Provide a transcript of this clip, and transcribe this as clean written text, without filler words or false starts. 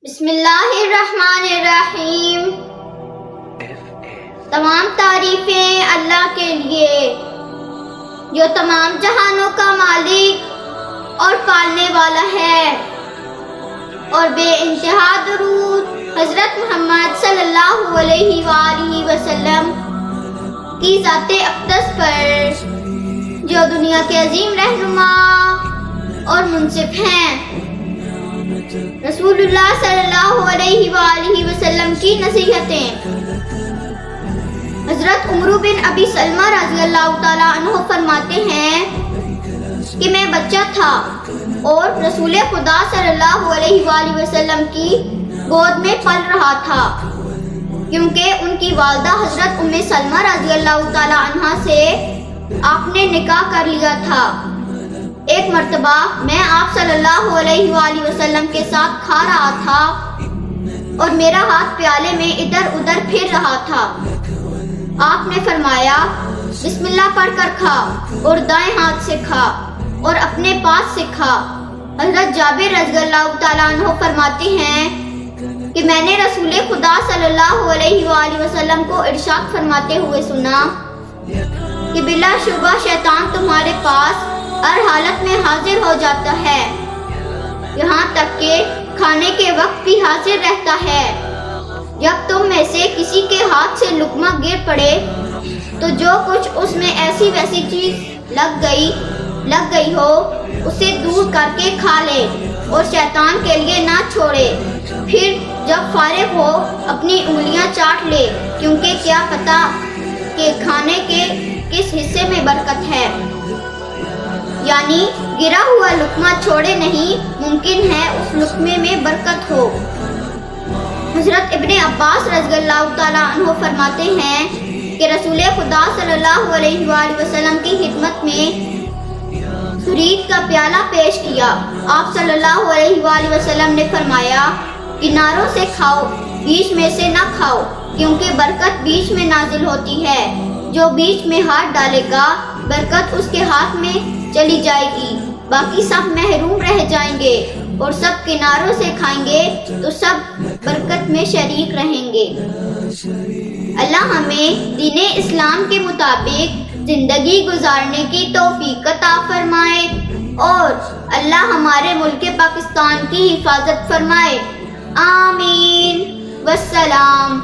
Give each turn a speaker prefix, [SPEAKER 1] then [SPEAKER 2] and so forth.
[SPEAKER 1] بسم اللہ الرحمن الرحیم۔ تمام تعریفیں اللہ کے لیے جو تمام جہانوں کا مالک اور پالنے والا ہے، اور بے انتہا درود حضرت محمد صلی اللہ علیہ وآلہ وسلم کی ذات اقدس پر جو دنیا کے عظیم رہنما اور منصف ہیں۔ رسول اللہ صلی اللہ علیہ وآلہ وسلم کی نصیحتیں۔ حضرت عمر بن ابی سلمہ رضی اللہ تعالیٰ عنہ فرماتے ہیں کہ میں بچہ تھا اور رسول خدا صلی اللہ علیہ وآلہ وسلم کی گود میں پل رہا تھا، کیونکہ ان کی والدہ حضرت ام سلمہ رضی اللہ تعالیٰ عنہ سے آپ نے نکاح کر لیا تھا۔ ایک مرتبہ میں آپ صلی اللہ علیہ وآلہ وسلم کے ساتھ کھا رہا تھا اور میرا ہاتھ پیالے میں ادھر ادھر پھر رہا تھا۔ آپ نے فرمایا بسم اللہ پڑھ کر کھا اور دائیں ہاتھ سے کھا اور اپنے پاس سے کھا۔ حضرت جابر رضی اللہ تعالیٰ عنہ فرماتے ہیں کہ میں نے رسول خدا صلی اللہ علیہ وآلہ وسلم کو ارشاد فرماتے ہوئے سنا کہ بلا شبہ شیطان تمہارے پاس ہر حالت میں حاضر ہو جاتا ہے، یہاں تک کہ کھانے کے وقت بھی حاضر رہتا ہے۔ جب تم میں سے کسی کے ہاتھ سے لقمہ گر پڑے تو جو کچھ اس میں ایسی ویسی چیز لگ گئی ہو اسے دور کر کے کھا لے اور شیطان کے لیے نہ چھوڑے۔ پھر جب فارغ ہو اپنی انگلیاں چاٹ لے، کیونکہ کیا پتہ کہ کھانے کے کس حصے میں برکت ہے، یعنی گرا ہوا لقمہ چھوڑے نہیں، ممکن ہے اس لقمے میں برکت ہو۔ حضرت ابن عباس رضی اللہ تعالیٰ عنہ فرماتے ہیں کہ رسول خدا صلی اللہ علیہ وآلہ وسلم کی خدمت میں سرید کا پیالہ پیش کیا۔ آپ صلی اللہ علیہ وآلہ وسلم نے فرمایا کناروں سے کھاؤ، بیچ میں سے نہ کھاؤ، کیونکہ برکت بیچ میں نازل ہوتی ہے۔ جو بیچ میں ہاتھ ڈالے گا برکت اس کے ہاتھ میں چلی جائے گی، باقی سب محروم رہ جائیں گے، اور سب کناروں سے کھائیں گے تو سب برکت میں شریک رہیں گے۔ اللہ ہمیں دین اسلام کے مطابق زندگی گزارنے کی توفیق عطا فرمائے، اور اللہ ہمارے ملک پاکستان کی حفاظت فرمائے۔ آمین۔ والسلام۔